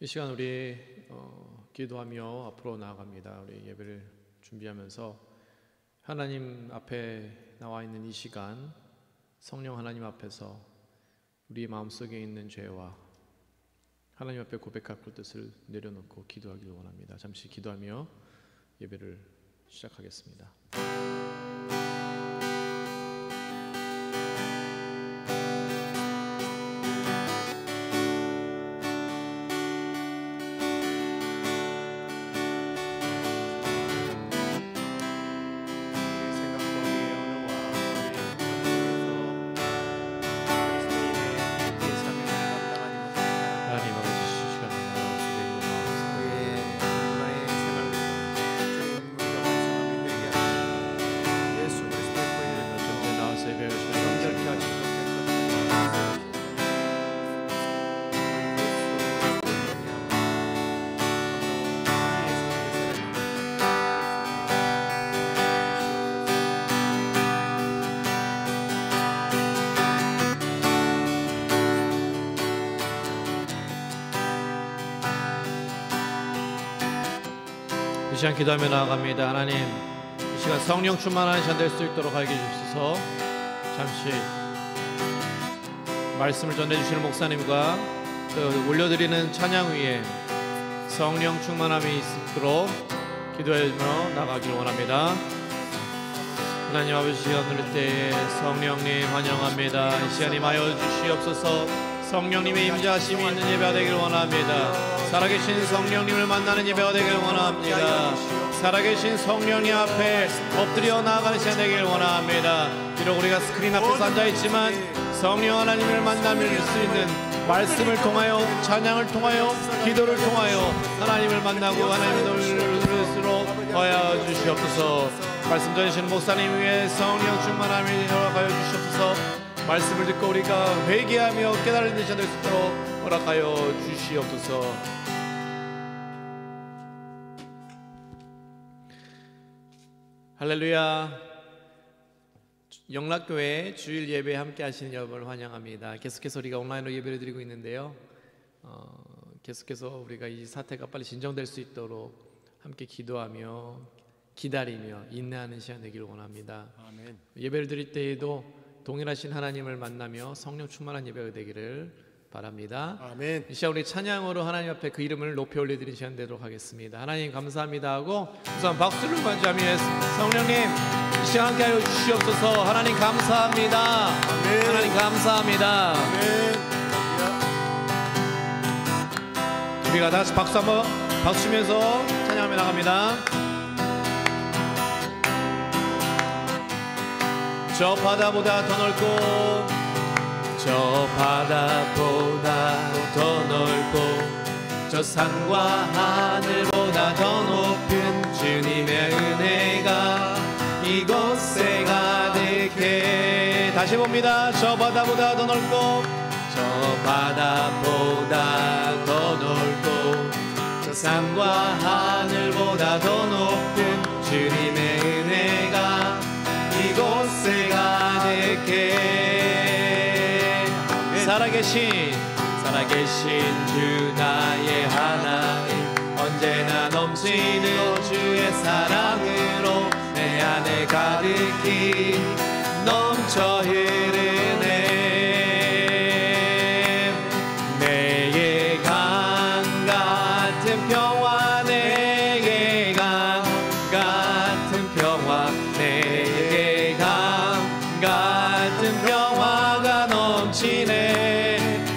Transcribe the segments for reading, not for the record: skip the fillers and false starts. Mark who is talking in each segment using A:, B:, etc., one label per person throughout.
A: 이 시간 우리 기도하며 앞으로 나아갑니다. 우리 예배를 준비하면서 하나님 앞에 나와 있는 이 시간, 성령 하나님 앞에서 우리 마음속에 있는 죄와 하나님 앞에 고백할 뜻을 내려놓고 기도하기를 원합니다. 잠시 기도하며 예배를 시작하겠습니다. 이 시간 기도하며 나아갑니다. 하나님, 이 시간 성령 충만한 시간 될 수 있도록 하여 주옵소서. 잠시 말씀을 전해주시는 목사님과 또 올려드리는 찬양 위에 성령 충만함이 있도록 기도하며 나가기를 원합니다. 하나님 아버지, 시간 누릴 때에 성령님 환영합니다. 이 시간 임하여 주시옵소서. 성령님의 임재하심이 있는 예배가 되기를 원합니다. 살아계신 성령님을 만나는 예배가 되기를 원합니다. 살아계신 성령님 앞에 엎드려 나아가는 시간 되기를 원합니다. 비록 우리가 스크린 앞에서 앉아있지만 성령 하나님을 만나볼 수 있는 말씀을 통하여, 찬양을 통하여, 기도를 통하여 하나님을 만나고 하나님을 누릴수록 하여 주시옵소서. 말씀 전해주시는 목사님 위에 성령 충만함이 허락하여 주시옵소서. 말씀을 듣고 우리가 회개하며 깨달은 시간 될 수 있도록 허락하여 주시옵소서. 할렐루야. 영락교회 주일 예배에 함께 하시는 여러분을 환영합니다. 계속해서 우리가 온라인으로 예배를 드리고 있는데요, 계속해서 우리가 이 사태가 빨리 진정될 수 있도록 함께 기도하며 기다리며 인내하는 시간 되기를 원합니다. 아멘. 예배를 드릴 때에도 동일하신 하나님을 만나며 성령 충만한 예배가 되기를 바랍니다. 아멘. 이 시간 우리 찬양으로 하나님 앞에 그 이름을 높이 올려드리는 시간 되도록 하겠습니다. 하나님 감사합니다 하고 우선 박수를 맞이하며 성령님 이 시간 함께 하여 주시옵소서. 하나님 감사합니다. 아멘. 하나님 감사합니다. 아멘. 우리가 다시 박수 한번 박수 치면서 찬양하며 나갑니다. 저 바다보다 더 넓고 저 바다보다 더 넓고 저 산과 하늘보다 더 높은 주님의 은혜가 이곳에 가득해. 다시 봅니다. 저 바다보다 더 넓고 저 바다보다 더 넓고 저 산과 하늘보다 더 높은 주님의 은혜가 이곳에 가득해. 살아계신 주 나의 하나님, 언제나 넘치는 주의 사랑으로 내 안에 가득히 넘쳐 흐르네. 내게 강 같은 평화, 내게 강 같은 평화, 내게 강 같은 평화가 넘치네.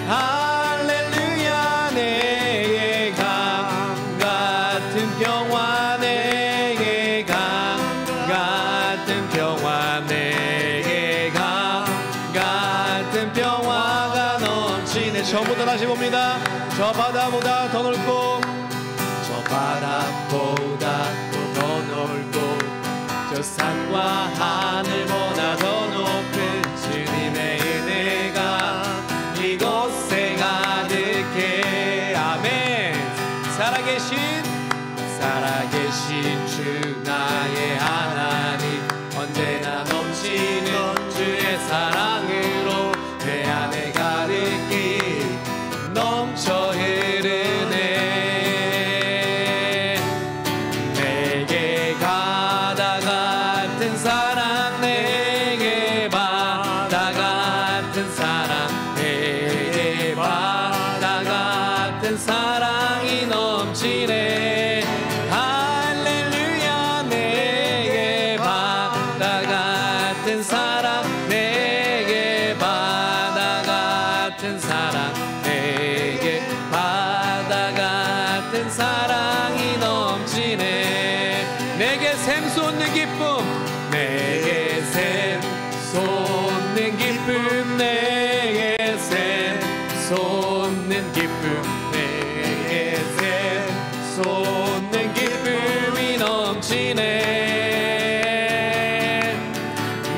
A: 할렐루야. 내게 강 같은 평화, 내게 강 같은 평화, 내게 강 같은 평화가 넘치네. 처음부터 다시 봅니다. 저 바다보다 더 넓고 저 바다보다 더 넓고 저 산과 하늘보다 더 높은 주님의 은혜가 이곳에 가득해. 아멘. 살아계신 주 나의 하나님, 언제나 넘치는 주의 사랑으로 내 안에 가득히 넘쳐 흐르네. 사랑이 넘치네. 내게 샘솟는 기쁨, 내게 샘솟는 기쁨, 내게 샘솟는 기쁨, 내게 샘솟는 기쁨이 넘치네.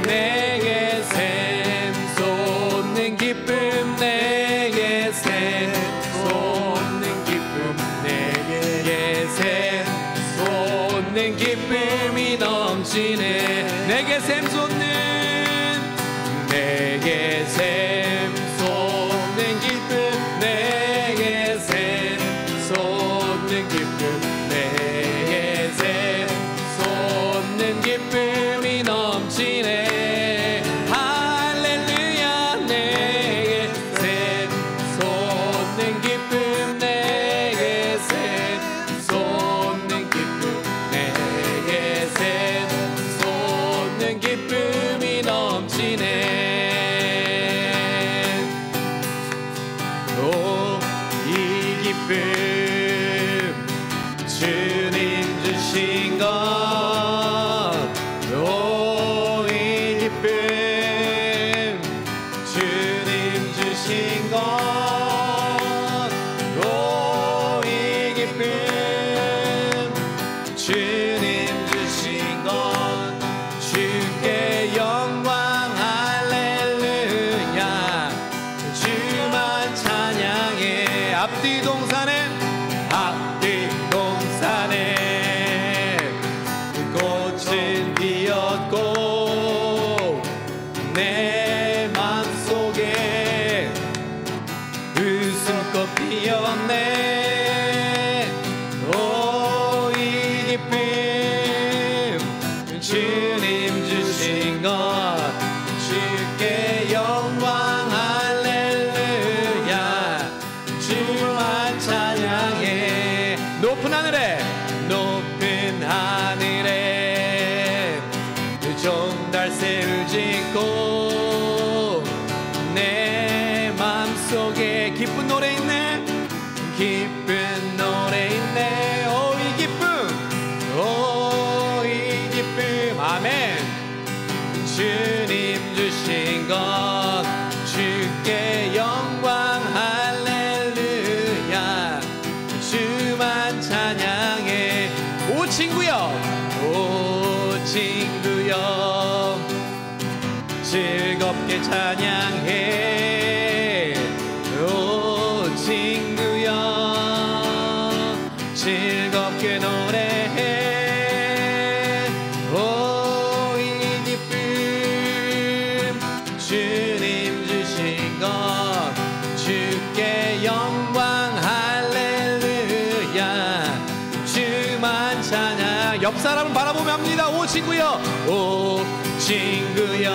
A: 내게 샘솟는 기쁨, 내게 샘솟는 기쁨, 내게 샘솟는 기쁨이 넘치네. 내게 샘솟는, 내게 샘솟는 기쁨, 내게 샘솟는 기쁨, 내게 샘솟는 기쁨이 넘치네. 할렐루야. 내게 샘솟는 기쁨, 내게 샘솟는 기쁨, 내게 샘솟는 기쁨이 넘치네. 오, 이 기쁨 주님 주신 것, 오, 이 기쁨 주님 주신 것, 오, 이 기쁨 주님 주신 것, 주께 영광. 할렐루야. 주만 찬양해. 앞뒤 동산에, 앞뒤 동산에 꽃은 피었고 내 맘속에 웃음꽃 피었네. 오, 이 기쁨 주님 주신 것, 주께 영광. 할렐루야. 주만 찬양해. 높은 하늘에, 높은 하늘에 종달새를 짓고 내 맘속에 기쁜 노래 있네. 기쁜 노래 있네. 오, 이 기쁨, 오, 이 기쁨. 아멘. 주님 주신 것, 주께 영광. 할렐루야. 주만 찬양해. 오 친구여, 오 친구여, 즐겁게 찬양해. 오 친구여, 즐겁게 노래해. 오, 이 기쁨 주님 주신 것, 주께 영광. 할렐루야. 주만 찬양. 옆 사람을 바라보며 합니다. 오 친구여, 오 친구여,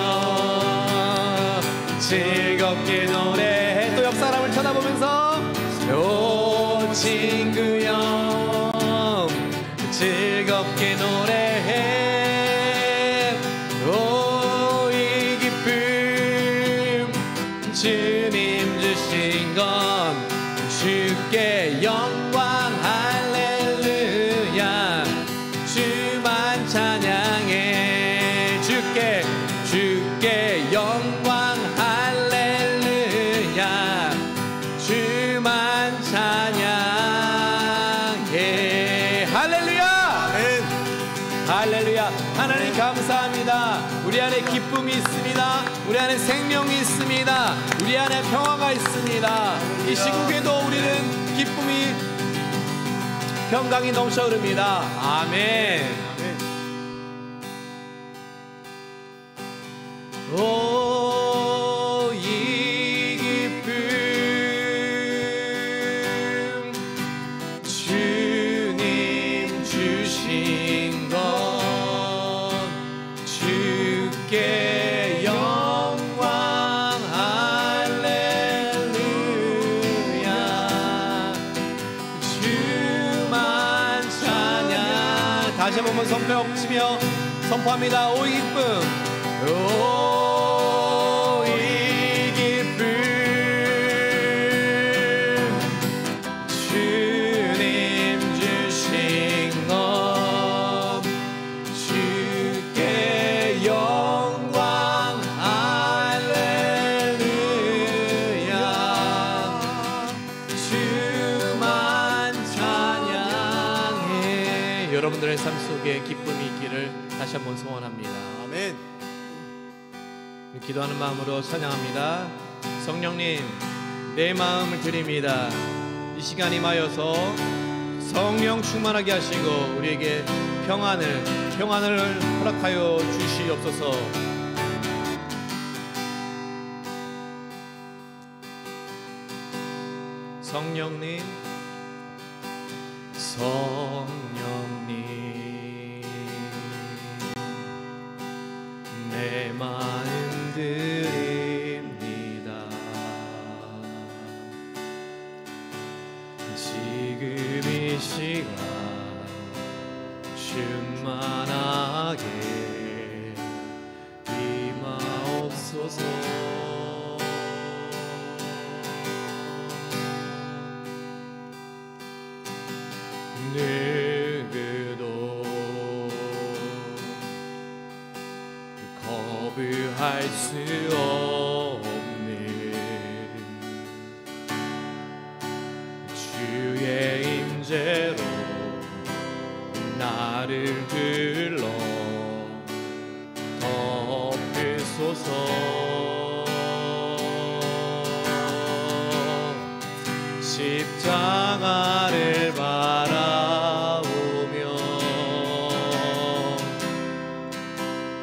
A: 즐겁게 노래해. 또 옆 사람을 쳐다보면서 오 친구여, 즐겁게 노래해. 오, 이 기쁨 주님 주신 것, 주께 영광. 할렐루야. 주만 찬양해. 주께 영광. 할렐루야. 주만 찬양해. 할렐루야. 아멘. 할렐루야. 하나님 감사합니다. 우리 안에 기쁨이 있습니다. 우리 안에 생명이 있습니다. 우리 안에 평화가 있습니다. 이 시국에도 우리는 기쁨이, 평강이 넘쳐 흐릅니다. 아멘. 오, 이 기쁨 주님 주신 것, 주께 영광. 할렐루야. 주만 찬양. 다시 한번 손뼉 치며 선포합니다. 오, 이 기쁨, 오, 이 기쁨 주님 여러분들의 삶 속에 기쁨이 있기를 다시 한번 소원합니다.
B: 아멘.
A: 기도하는 마음으로 찬양합니다. 성령님, 내 마음을 드립니다. 이 시간 임하여서 성령 충만하게 하시고 우리에게 평안을 허락하여 주시옵소서. 성령님, 내 마음 드립니다. 지금 이 시간 충만하게 임하옵소서. 누구도 거부할 수 없는 주의 임재로 나를 둘러 덮으소서. 십자가를 바라보며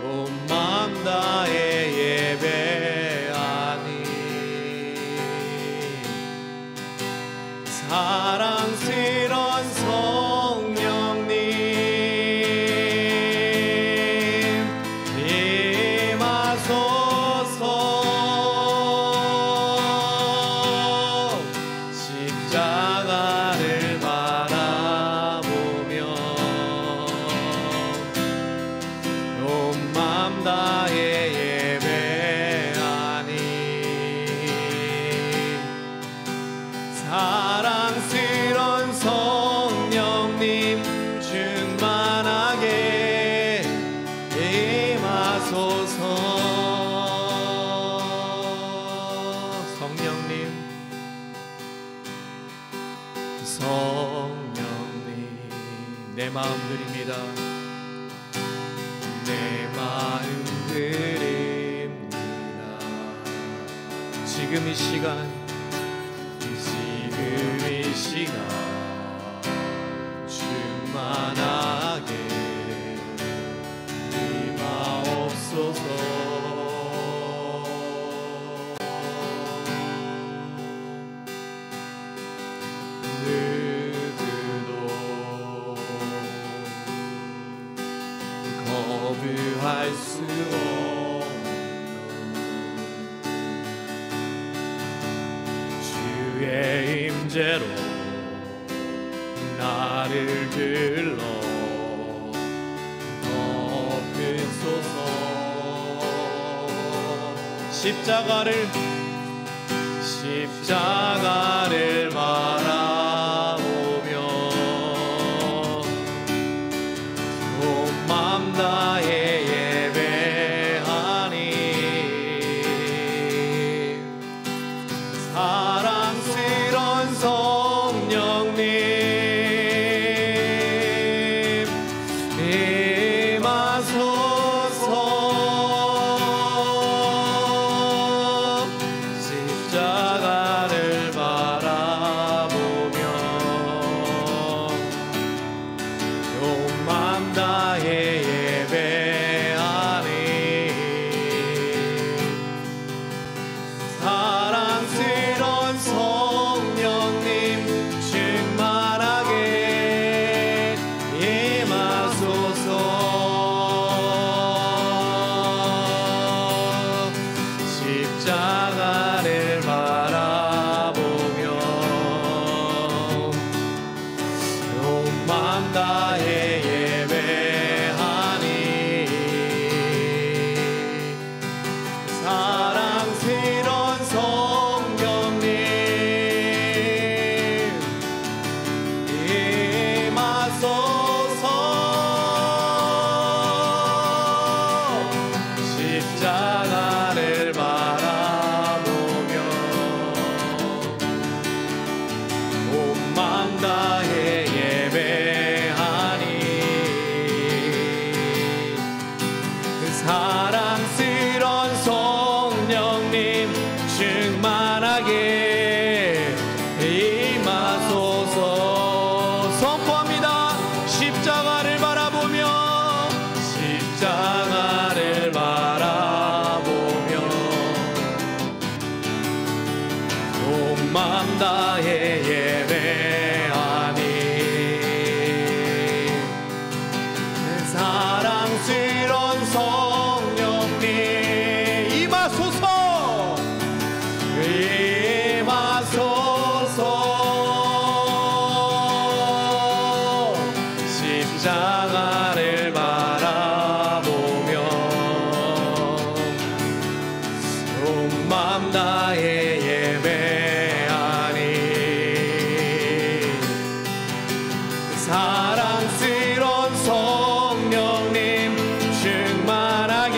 A: 온 마음 다해 예배하니 사랑스런 성령님 임하소서. 십자가를 바라보며 온 마음 다해 예배하니 사랑스런 성령님 충만하게 임하소서. 성령님, 내 마음 드립니다. 내 마음 드립니다. 지금 이 시간 충만하게 임하옵소서. 누구도 거부할 수 없는 주의 임재로 나를 들러 덮으소서. 십자가를 바라보며 온 마음 다해 예배하니 사랑스런 성령님 임하소서. 십자가를 바라보며 장안을 바라보며 온 맘 다해 예배하니 사랑스러운 성령님 충만하게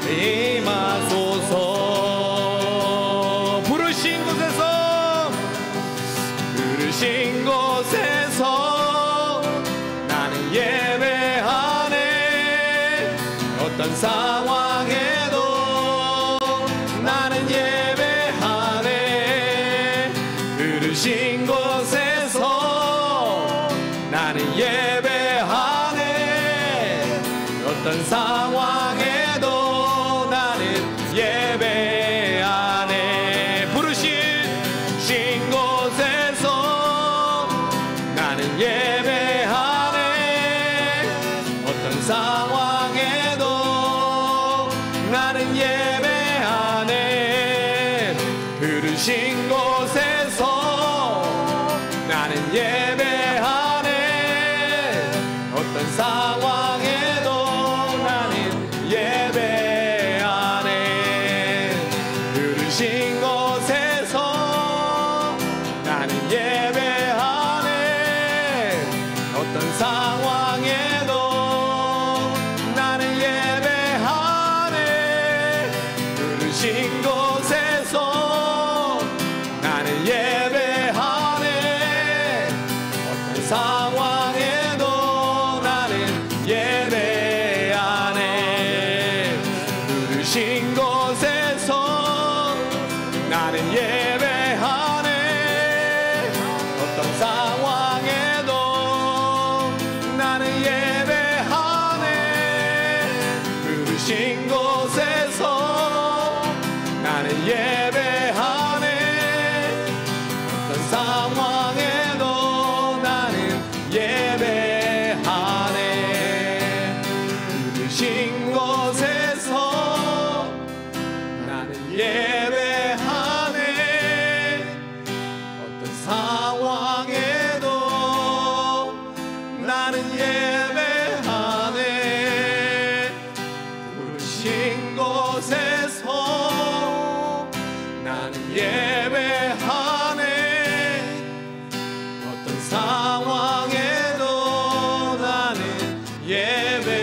A: 임하소서. 부르신 곳에서 나는 예배하네. 어떤 상황에도 나는 예배하네. 부르신 곳에서 나는 예배하네. 어떤 상황에도 나는 예배하네. 부르신 곳에서 나는 예배하네. 어떤 상황에도 나는 예배하네. 부르신 곳에서 나는 예배하네. 어떤 상황에도 나는 예배하네. 부르신 곳에서 나는 예배하네. 어떤 상황에도 나는 예배하네. 부르신 곳에서 나는 예배하네. 어떤 상황에도 나는 예배하네. 부르신 곳에서 나는 예배하네. 어떤 상황에도 나는 예배하네. 부르신 곳에서 나는 예배하네. 어떤 상황에도 나는 예배하네. 부르신 곳에서 나는 예배하네. 어떤 상황에도 나는 예배하네. 부르신 곳에서 나는 예배하네. 어떤 상황에도 나는 예배하네.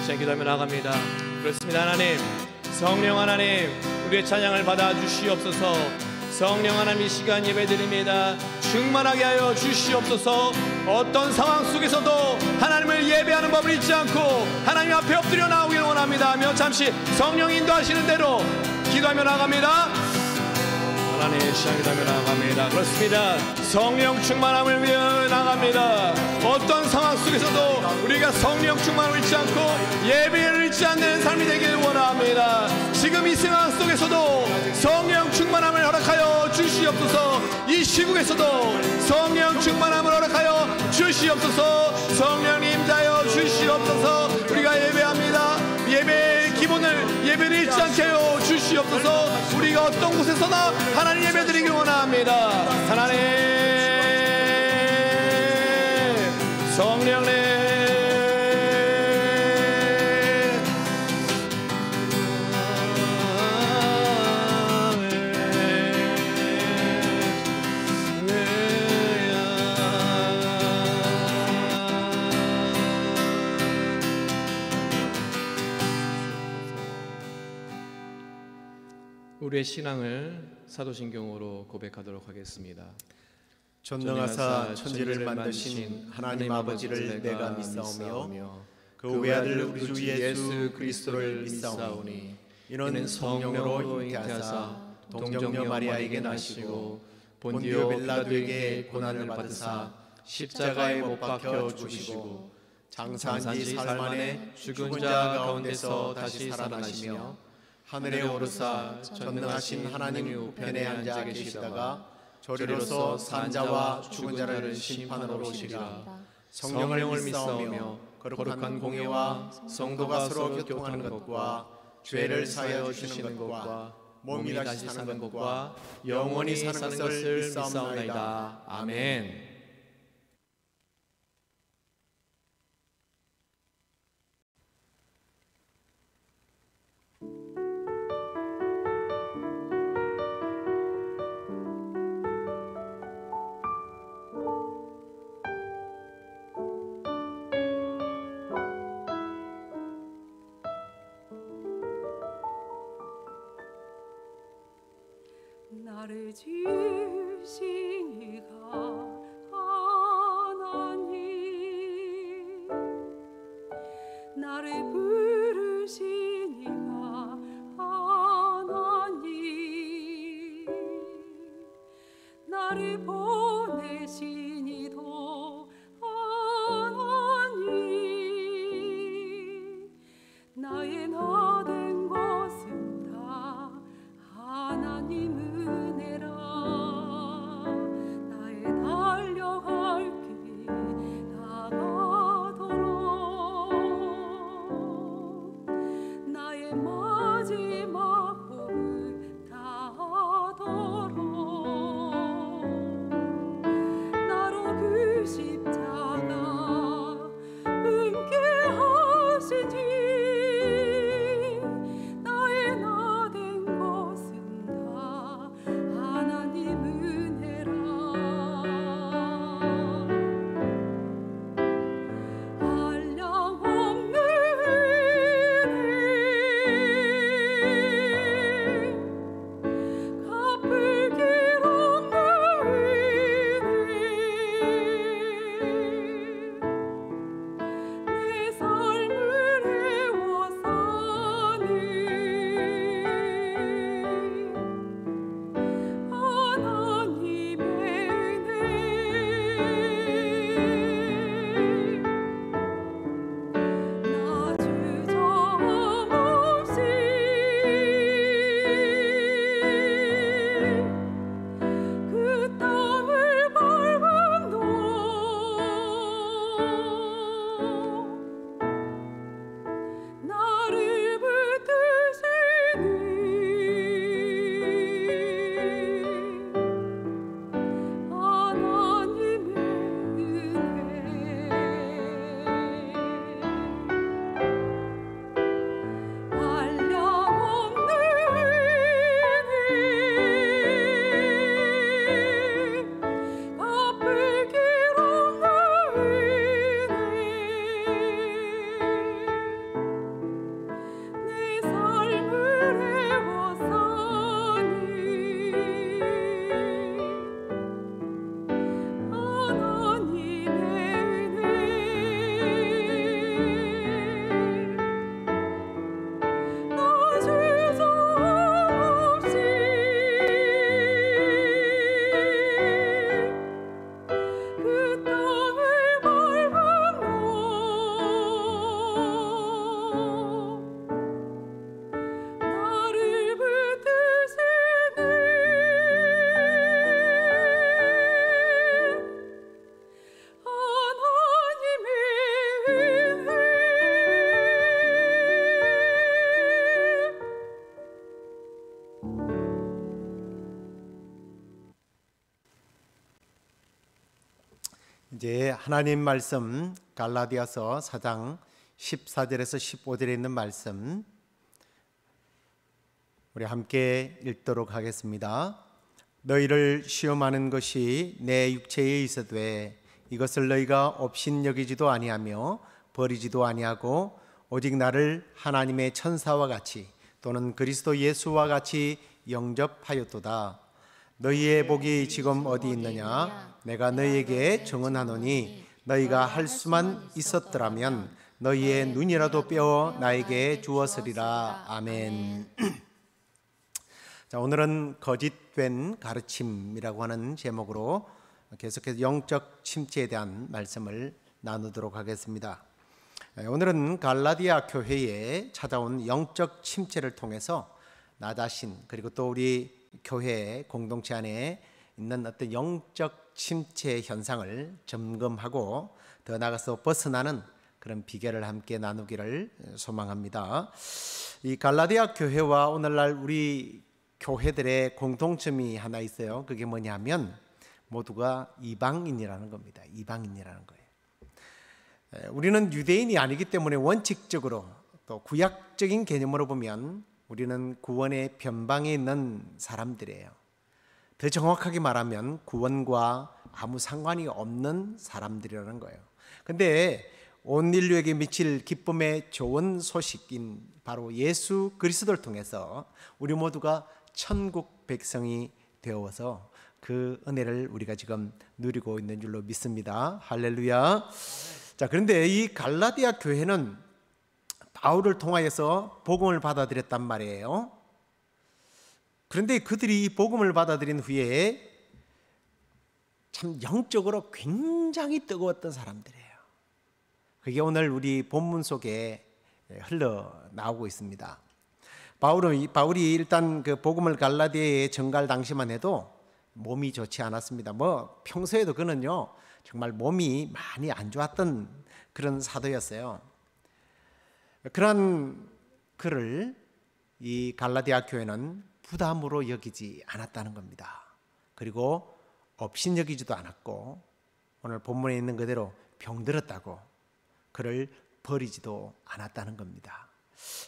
A: 시간 기도하며 나갑니다. 그렇습니다. 하나님, 성령 하나님, 우리의 찬양을 받아 주시옵소서. 성령 하나님, 이 시간 예배드립니다. 충만하게 하여 주시옵소서. 어떤 상황 속에서도 하나님을 예배하는 법을 잊지 않고 하나님 앞에 엎드려 나오길 원합니다. 며 잠시 성령 인도하시는 대로 기도하며 나갑니다. 하나님, 시간 기도하며 나갑니다. 그렇습니다. 성령 충만함을 위해 나갑니다. 어떤 상황 속에서도 우리가 성령 충만을 잊지 않고 예배를 잊지 않는 삶이 되길 원합니다. 지금 이 상황 속에서도 성령 충만함을 허락하여 주시옵소서. 이 시국에서도 성령 충만함을 허락하여 주시옵소서. 성령님 임자여 주시옵소서. 우리가 예배합니다. 예배의 기본을 예배를 잃지 않게 하여 주시옵소서. 우리가 어떤 곳에서나 하나님 예배드리길 원합니다. 하나님, 성령님, 우리의 신앙을 사도신경으로 고백하도록 하겠습니다.
B: 전능하사 천지를 만드신 하나님 아버지를 내가 믿사오며 그 외아들 우리 주 예수 그리스도를 믿사오니 이는 성령으로 잉태하사 동정녀 마리아에게 나시고 본디오 빌라도에게 고난을 받으사 십자가에 못 박혀 죽으시고 장사한 지 사흘 만에 죽은 자 가운데서 다시 살아나시며 하늘에 오르사 전능하신 하나님 우편에 앉아 계시다가 저리로서 산 자와 죽은 자를 심판하러 오시리라. 성령을 믿사오며 거룩한 공예와 성도가 서로 교통하는 것과 죄를 사하여 주시는 것과 몸이 다시 사는 것과 영원히 사는 것을 믿사옵나이다. 아멘.
C: 나를 지으신 이가 하나님, 나를 부르신 이가 하나님, 나를 보내신 이도 하나님, 나의 나 된 것은 다 하나님 은혜라. 나의 달려갈 길 다가도록, 나의 마지막 호흡 다하도록, 나로 그 십자가 함께 하시니 나의 나 된 것은 다 하나님 은혜라. 한량없는 은혜, 갚을 길 없는 은혜, 내 삶을 해워 사는 하나님의 은혜, 나 주저없이 그 땅을 밟음도 나를 붙드시니 하나님의 은혜, 한량없는 은혜, 갚을 길 없는 은혜, 내 삶을 해워 사니 하나님의 은혜, 나 주저없이 그 땅을 밟음도 나를 붙드시는 하나님의 은혜.
B: 이제 하나님 말씀 갈라디아서 4장 14절에서 15절에 있는 말씀 우리 함께 읽도록 하겠습니다. 너희를 시험하는 것이 내 육체에 있어되 이것을 너희가 업신여기지도 아니하며 버리지도 아니하고 오직 나를 하나님의 천사와 같이 또는 그리스도 예수와 같이 영접하였도다. 너희의 복이 지금 어디 있느냐? 내가 너희에게 증언하노니 너희가 할 수만 있었더라면 너희의 눈이라도 빼어 나에게 주었으리라. 아멘. 자, 오늘은 거짓된 가르침이라고 하는 제목으로 계속해서 영적 침체에 대한 말씀을 나누도록 하겠습니다. 오늘은 갈라디아 교회에 찾아온 영적 침체를 통해서 나 자신 그리고 또 우리 교회 공동체 안에 있는 어떤 영적 침체 현상을 점검하고 더 나아가서 벗어나는 그런 비결을 함께 나누기를 소망합니다. 이 갈라디아 교회와 오늘날 우리 교회들의 공통점이 하나 있어요. 그게 뭐냐면 모두가 이방인이라는 겁니다. 이방인이라는 거예요. 우리는 유대인이 아니기 때문에 원칙적으로 또 구약적인 개념으로 보면 우리는 구원의 변방에 있는 사람들이에요. 더 정확하게 말하면 구원과 아무 상관이 없는 사람들이라는 거예요. 근데 온 인류에게 미칠 기쁨의 좋은 소식인 바로 예수 그리스도를 통해서 우리 모두가 천국 백성이 되어서 그 은혜를 우리가 지금 누리고 있는 줄로 믿습니다. 할렐루야. 자, 그런데 이 갈라디아 교회는 바울을 통하여서 복음을 받아들였단 말이에요. 그런데 그들이 이 복음을 받아들인 후에 참 영적으로 굉장히 뜨거웠던 사람들이에요. 그게 오늘 우리 본문 속에 흘러나오고 있습니다. 바울이 일단 그 복음을 갈라디아에 전갈 당시만 해도 몸이 좋지 않았습니다. 평소에도 그는요 정말 몸이 많이 안 좋았던 그런 사도였어요. 그런 그를 이 갈라디아 교회는 부담으로 여기지 않았다는 겁니다. 그리고 업신여기지도 않았고 오늘 본문에 있는 그대로 병들었다고 그를 버리지도 않았다는 겁니다.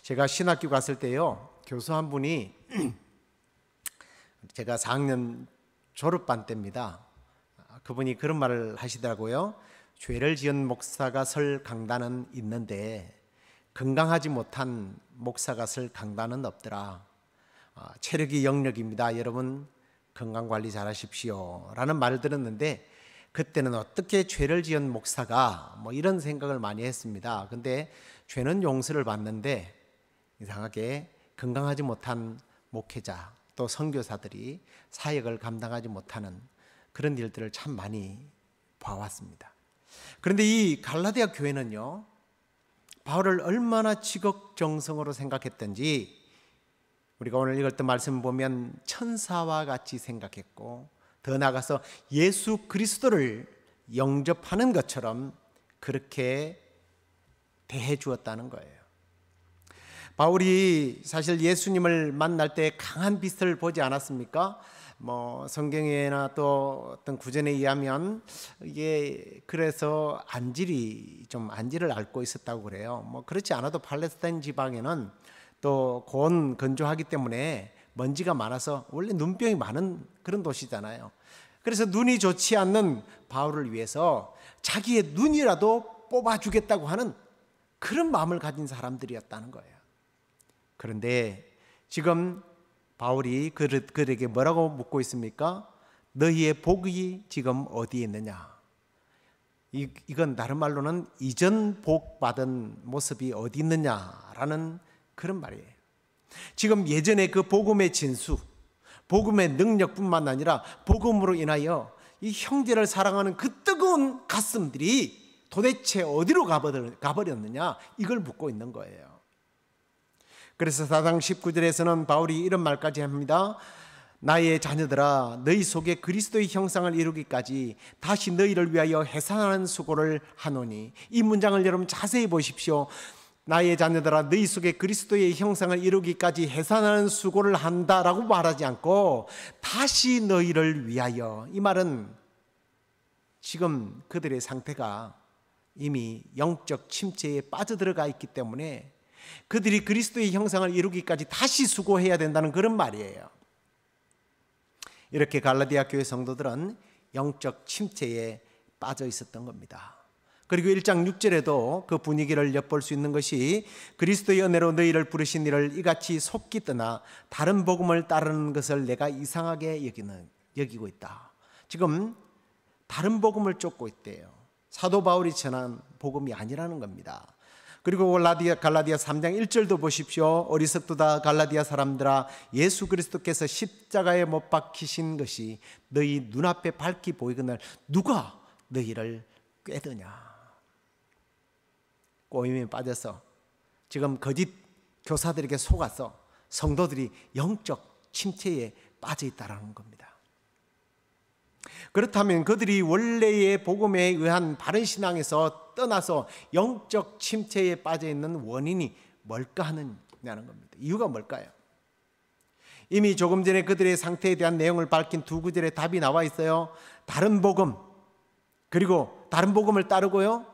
B: 제가 신학교 갔을 때요 교수 한 분이 제가 4학년 졸업반 때입니다. 그분이 그런 말을 하시더라고요. 죄를 지은 목사가 설 강단은 있는데 건강하지 못한 목사가 설 강단은 없더라. 체력이 영력입니다. 여러분 건강관리 잘하십시오 라는 말을 들었는데 그때는 어떻게 죄를 지은 목사가 이런 생각을 많이 했습니다. 근데 죄는 용서를 받는데 이상하게 건강하지 못한 목회자 또 선교사들이 사역을 감당하지 못하는 그런 일들을 참 많이 봐왔습니다. 그런데 이 갈라디아 교회는요 바울을 얼마나 지극정성으로 생각했던지 우리가 오늘 읽었던 말씀 보면 천사와 같이 생각했고 더 나아가서 예수 그리스도를 영접하는 것처럼 그렇게 대해 주었다는 거예요. 바울이 사실 예수님을 만날 때 강한 빛을 보지 않았습니까? 성경에나 또 어떤 구전에 의하면 이게 그래서 안지를 앓고 있었다고 그래요. 그렇지 않아도 팔레스타인 지방에는 또 고온 건조하기 때문에 먼지가 많아서 원래 눈병이 많은 그런 도시잖아요. 그래서 눈이 좋지 않는 바울을 위해서 자기의 눈이라도 뽑아주겠다고 하는 그런 마음을 가진 사람들이었다는 거예요. 그런데 지금 바울이 그들에게 뭐라고 묻고 있습니까? 너희의 복이 지금 어디에 있느냐? 이건 다른 말로는 이전 복 받은 모습이 어디 있느냐라는 그런 말이에요. 지금 예전에 그 복음의 진수, 복음의 능력뿐만 아니라 복음으로 인하여 이 형제를 사랑하는 그 뜨거운 가슴들이 도대체 어디로 가버렸느냐? 이걸 묻고 있는 거예요. 그래서 4장 19절에서는 바울이 이런 말까지 합니다. 나의 자녀들아 너희 속에 그리스도의 형상을 이루기까지 다시 너희를 위하여 해산하는 수고를 하노니. 이 문장을 여러분 자세히 보십시오. 나의 자녀들아 너희 속에 그리스도의 형상을 이루기까지 해산하는 수고를 한다라고 말하지 않고 다시 너희를 위하여. 이 말은 지금 그들의 상태가 이미 영적 침체에 빠져들어가 있기 때문에 그들이 그리스도의 형상을 이루기까지 다시 수고해야 된다는 그런 말이에요. 이렇게 갈라디아 교회 성도들은 영적 침체에 빠져 있었던 겁니다. 그리고 1장 6절에도 그 분위기를 엿볼 수 있는 것이 그리스도의 은혜로 너희를 부르신 이를 이같이 속기 떠나 다른 복음을 따르는 것을 내가 이상하게 여기고 있다. 지금 다른 복음을 쫓고 있대요. 사도 바울이 전한 복음이 아니라는 겁니다. 그리고 갈라디아 3장 1절도 보십시오. 어리석도다 갈라디아 사람들아 예수 그리스도께서 십자가에 못 박히신 것이 너희 눈앞에 밝히 보이거늘 누가 너희를 꾀드냐. 꼬임에 빠져서 지금 거짓 교사들에게 속아서 성도들이 영적 침체에 빠져 있다는 겁니다. 그렇다면 그들이 원래의 복음에 의한 바른 신앙에서 떠나서 영적 침체에 빠져 있는 원인이 뭘까 하느냐는 겁니다. 이유가 뭘까요? 이미 조금 전에 그들의 상태에 대한 내용을 밝힌 두 구절의 답이 나와 있어요. 다른 복음, 그리고 다른 복음을 따르고요,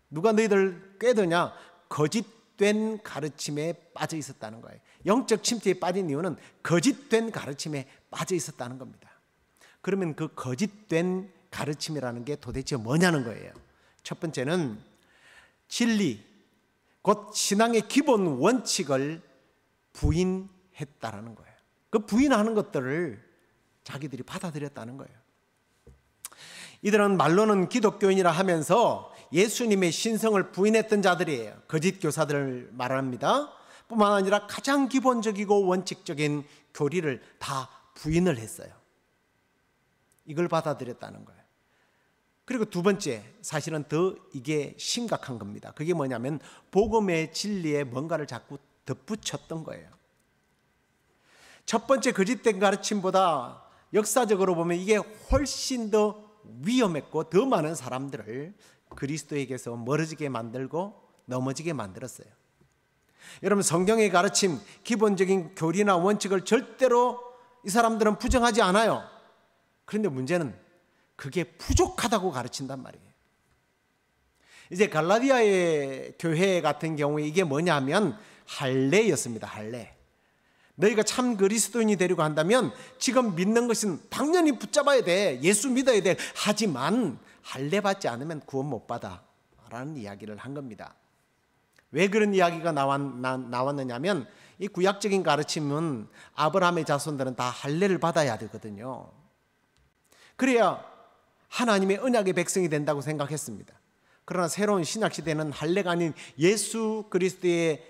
B: 누가 너희들 꾀드냐? 거짓된 가르침에 빠져 있었다는 거예요. 영적 침체에 빠진 이유는 거짓된 가르침에 빠져 있었다는 겁니다. 그러면 그 거짓된 가르침이라는 게 도대체 뭐냐는 거예요. 첫 번째는 진리, 곧 신앙의 기본 원칙을 부인했다라는 거예요. 그 부인하는 것들을 자기들이 받아들였다는 거예요. 이들은 말로는 기독교인이라 하면서 예수님의 신성을 부인했던 자들이에요. 거짓 교사들을 말합니다. 뿐만 아니라 가장 기본적이고 원칙적인 교리를 다 부인을 했어요. 이걸 받아들였다는 거예요. 그리고 두 번째, 사실은 더 이게 심각한 겁니다. 그게 뭐냐면 복음의 진리에 뭔가를 자꾸 덧붙였던 거예요. 첫 번째 거짓된 가르침보다 역사적으로 보면 이게 훨씬 더 위험했고 더 많은 사람들을 그리스도에게서 멀어지게 만들고 넘어지게 만들었어요. 여러분, 성경의 가르침, 기본적인 교리나 원칙을 절대로 이 사람들은 부정하지 않아요. 그런데 문제는 그게 부족하다고 가르친단 말이에요. 이제 갈라디아의 교회 같은 경우에 이게 뭐냐면 할례였습니다. 할례. 너희가 참 그리스도인이 되려고 한다면 지금 믿는 것은 당연히 붙잡아야 돼. 예수 믿어야 돼. 하지만 할례 받지 않으면 구원 못 받아 라는 이야기를 한 겁니다. 왜 그런 이야기가 나왔느냐면 이 구약적인 가르침은 아브라함의 자손들은 다 할례를 받아야 되거든요. 그래야 하나님의 언약의 백성이 된다고 생각했습니다. 그러나 새로운 신약시대는 할례가 아닌 예수 그리스도의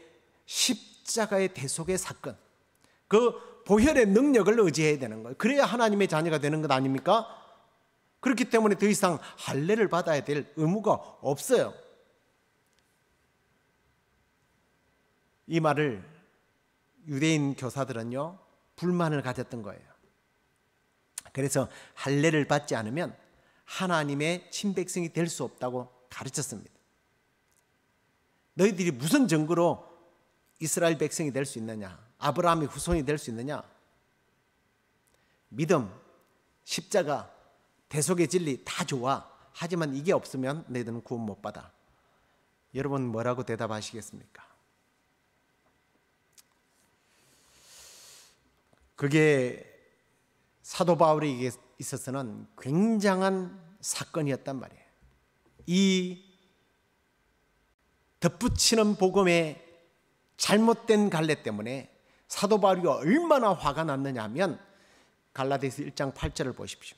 B: 십자가의 대속의 사건, 그 보혈의 능력을 의지해야 되는 거예요. 그래야 하나님의 자녀가 되는 것 아닙니까? 그렇기 때문에 더 이상 할례를 받아야 될 의무가 없어요. 이 말을 유대인 교사들은요, 불만을 가졌던 거예요. 그래서 할례를 받지 않으면 하나님의 친백성이 될 수 없다고 가르쳤습니다. 너희들이 무슨 증거로 이스라엘 백성이 될 수 있느냐? 아브라함의 후손이 될 수 있느냐? 믿음, 십자가, 대속의 진리 다 좋아. 하지만 이게 없으면 너희들은 구원 못 받아. 여러분 뭐라고 대답하시겠습니까? 그게 사도 바울에게 있어서는 굉장한 사건이었단 말이에요. 이 덧붙이는 복음의 잘못된 갈래 때문에 사도 바울이 얼마나 화가 났느냐 하면 갈라디아서 1장 8절을 보십시오.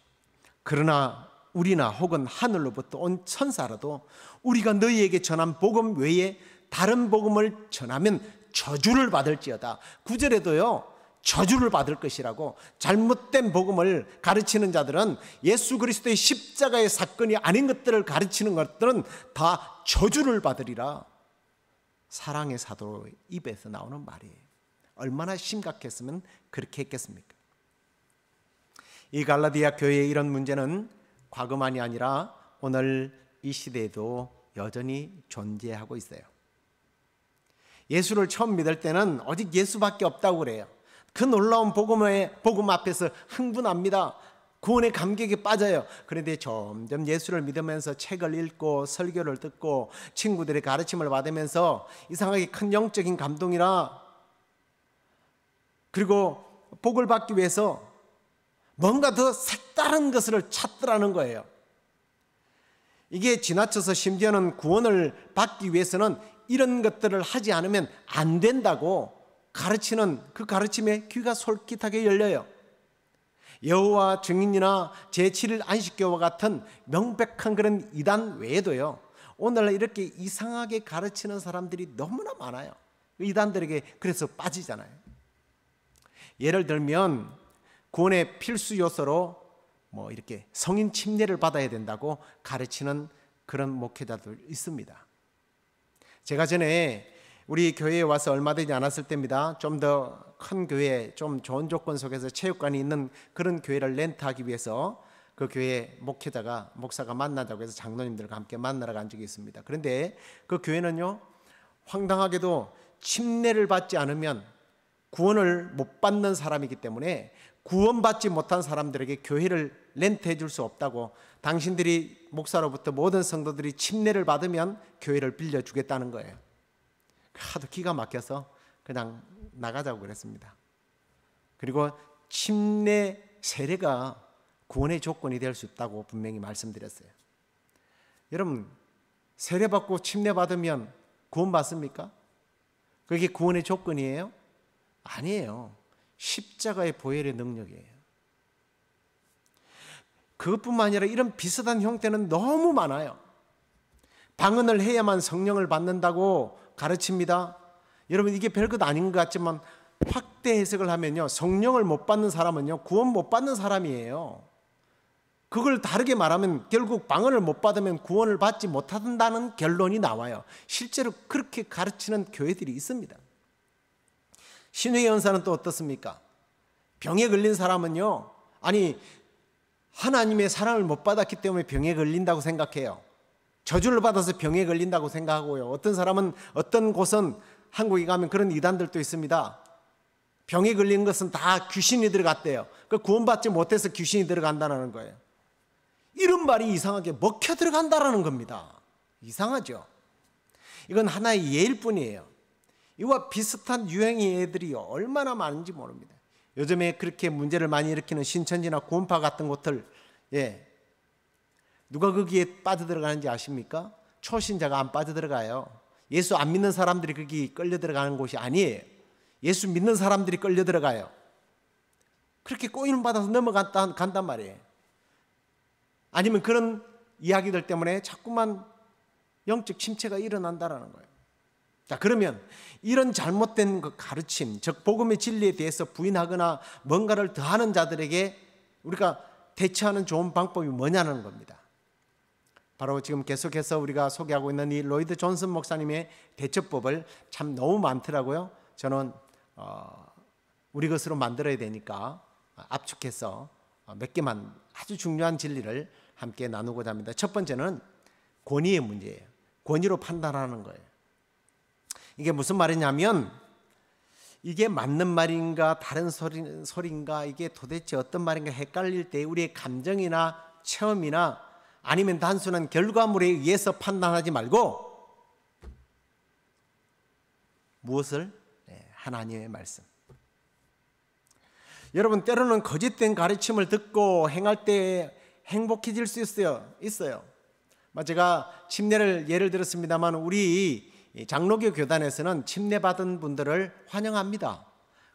B: 그러나 우리나 혹은 하늘로부터 온 천사라도 우리가 너희에게 전한 복음 외에 다른 복음을 전하면 저주를 받을지어다. 9절에도요 저주를 받을 것이라고, 잘못된 복음을 가르치는 자들은 예수 그리스도의 십자가의 사건이 아닌 것들을 가르치는 것들은 다 저주를 받으리라. 사랑의 사도 입에서 나오는 말이에요. 얼마나 심각했으면 그렇게 했겠습니까? 이 갈라디아 교회의 이런 문제는 과거만이 아니라 오늘 이 시대에도 여전히 존재하고 있어요. 예수를 처음 믿을 때는 오직 예수밖에 없다고 그래요. 그 놀라운 복음 앞에서 흥분합니다. 구원의 감격에 빠져요. 그런데 점점 예수를 믿으면서 책을 읽고 설교를 듣고 친구들의 가르침을 받으면서 이상하게 큰 영적인 감동이라, 그리고 복을 받기 위해서 뭔가 더 색다른 것을 찾더라는 거예요. 이게 지나쳐서 심지어는 구원을 받기 위해서는 이런 것들을 하지 않으면 안 된다고 가르치는 그 가르침에 귀가 솔깃하게 열려요. 여호와 증인이나 제7일 안식교와 같은 명백한 그런 이단 외에도요, 오늘날 이렇게 이상하게 가르치는 사람들이 너무나 많아요. 이단들에게 그래서 빠지잖아요. 예를 들면 구원의 필수 요소로 이렇게 성인 침례를 받아야 된다고 가르치는 그런 목회자들 있습니다. 제가 전에 우리 교회에 와서 얼마 되지 않았을 때입니다. 좀 더 큰 교회, 좀 좋은 조건 속에서 체육관이 있는 그런 교회를 렌트하기 위해서 그 교회 목사가 만나자고 해서 장로님들과 함께 만나러 간 적이 있습니다. 그런데 그 교회는요, 황당하게도 침례를 받지 않으면 구원을 못 받는 사람이기 때문에 구원받지 못한 사람들에게 교회를 렌트해 줄 수 없다고, 당신들이 목사로부터 모든 성도들이 침례를 받으면 교회를 빌려주겠다는 거예요. 하도 기가 막혀서 그냥 나가자고 그랬습니다. 그리고 침례 세례가 구원의 조건이 될 수 있다고 분명히 말씀드렸어요. 여러분, 세례받고 침례받으면 구원받습니까? 그게 구원의 조건이에요? 아니에요. 십자가의 보혈의 능력이에요. 그것뿐만 아니라 이런 비슷한 형태는 너무 많아요. 방언을 해야만 성령을 받는다고 가르칩니다. 여러분, 이게 별것 아닌 것 같지만 확대 해석을 하면요, 성령을 못 받는 사람은요 구원 못 받는 사람이에요. 그걸 다르게 말하면 결국 방언을 못 받으면 구원을 받지 못한다는 결론이 나와요. 실제로 그렇게 가르치는 교회들이 있습니다. 신의 연사는 또 어떻습니까? 병에 걸린 사람은요, 아니 하나님의 사랑을 못 받았기 때문에 병에 걸린다고 생각해요. 저주를 받아서 병에 걸린다고 생각하고요. 어떤 사람은, 어떤 곳은, 한국에 가면 그런 이단들도 있습니다. 병에 걸린 것은 다 귀신이 들어갔대요. 그 구원받지 못해서 귀신이 들어간다는 거예요. 이런 말이 이상하게 먹혀 들어간다는 겁니다. 이상하죠? 이건 하나의 예일 뿐이에요. 이와 비슷한 유행의 예들이 얼마나 많은지 모릅니다. 요즘에 그렇게 문제를 많이 일으키는 신천지나 구원파 같은 곳들, 누가 거기에 빠져들어가는지 아십니까? 초신자가 안 빠져들어가요. 예수 안 믿는 사람들이 거기 끌려 들어가는 곳이 아니에요. 예수 믿는 사람들이 끌려 들어가요. 그렇게 꼬임을 받아서 넘어간단 말이에요. 아니면 그런 이야기들 때문에 자꾸만 영적 침체가 일어난다는 거예요. 자, 그러면 이런 잘못된 그 가르침, 즉 복음의 진리에 대해서 부인하거나 뭔가를 더하는 자들에게 우리가 대처하는 좋은 방법이 뭐냐는 겁니다. 바로 지금 계속해서 우리가 소개하고 있는 이 로이드 존슨 목사님의 대처법을 참 너무 많더라고요. 저는 우리 것으로 만들어야 되니까 압축해서 몇 개만 아주 중요한 진리를 함께 나누고자 합니다. 첫 번째는 권위의 문제예요. 권위로 판단하는 거예요. 이게 무슨 말이냐면, 이게 맞는 말인가 다른 소리인가, 이게 도대체 어떤 말인가 헷갈릴 때 우리의 감정이나 체험이나 아니면 단순한 결과물에 의해서 판단하지 말고 무엇을? 하나님의 말씀. 여러분, 때로는 거짓된 가르침을 듣고 행할 때 행복해질 수 있어요. 제가 침례를 예를 들었습니다만 우리 장로교 교단에서는 침례받은 분들을 환영합니다.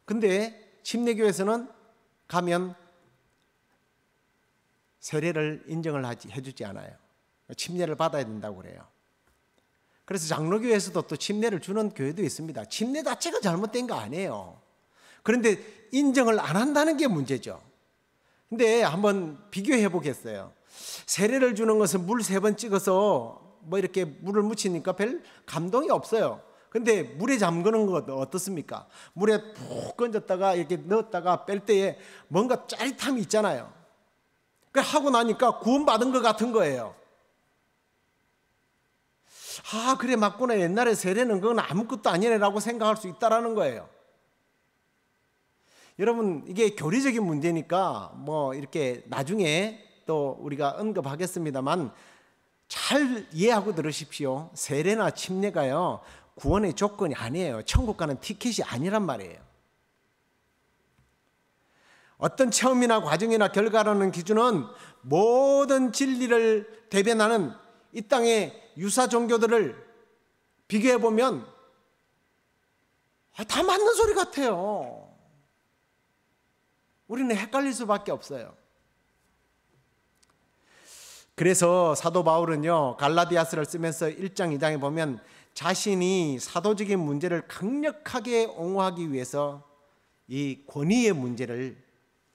B: 근데 침례교에서는 가면 세례를 인정을 해주지 않아요. 침례를 받아야 된다고 그래요. 그래서 장로교에서도 또 침례를 주는 교회도 있습니다. 침례 자체가 잘못된 거 아니에요. 그런데 인정을 안 한다는 게 문제죠. 근데 한번 비교해 보겠어요. 세례를 주는 것은 물 3번 찍어서 뭐 이렇게 물을 묻히니까 별 감동이 없어요. 근데 물에 잠그는 거 어떻습니까? 물에 푹 건졌다가 이렇게 넣었다가 뺄 때에 뭔가 짜릿함이 있잖아요. 하고 나니까 구원받은 것 같은 거예요. 아, 그래 맞구나. 옛날에 세례는 그건 아무것도 아니네라고 생각할 수 있다라는 거예요. 여러분, 이게 교리적인 문제니까 뭐 이렇게 나중에 또 우리가 언급하겠습니다만 잘 이해하고 들으십시오. 세례나 침례가요 구원의 조건이 아니에요. 천국 가는 티켓이 아니란 말이에요. 어떤 체험이나 과정이나 결과라는 기준은 모든 진리를 대변하는 이 땅의 유사 종교들을 비교해 보면 다 맞는 소리 같아요. 우리는 헷갈릴 수밖에 없어요. 그래서 사도 바울은요, 갈라디아서를 쓰면서 1장 2장에 보면 자신이 사도적인 문제를 강력하게 옹호하기 위해서 이 권위의 문제를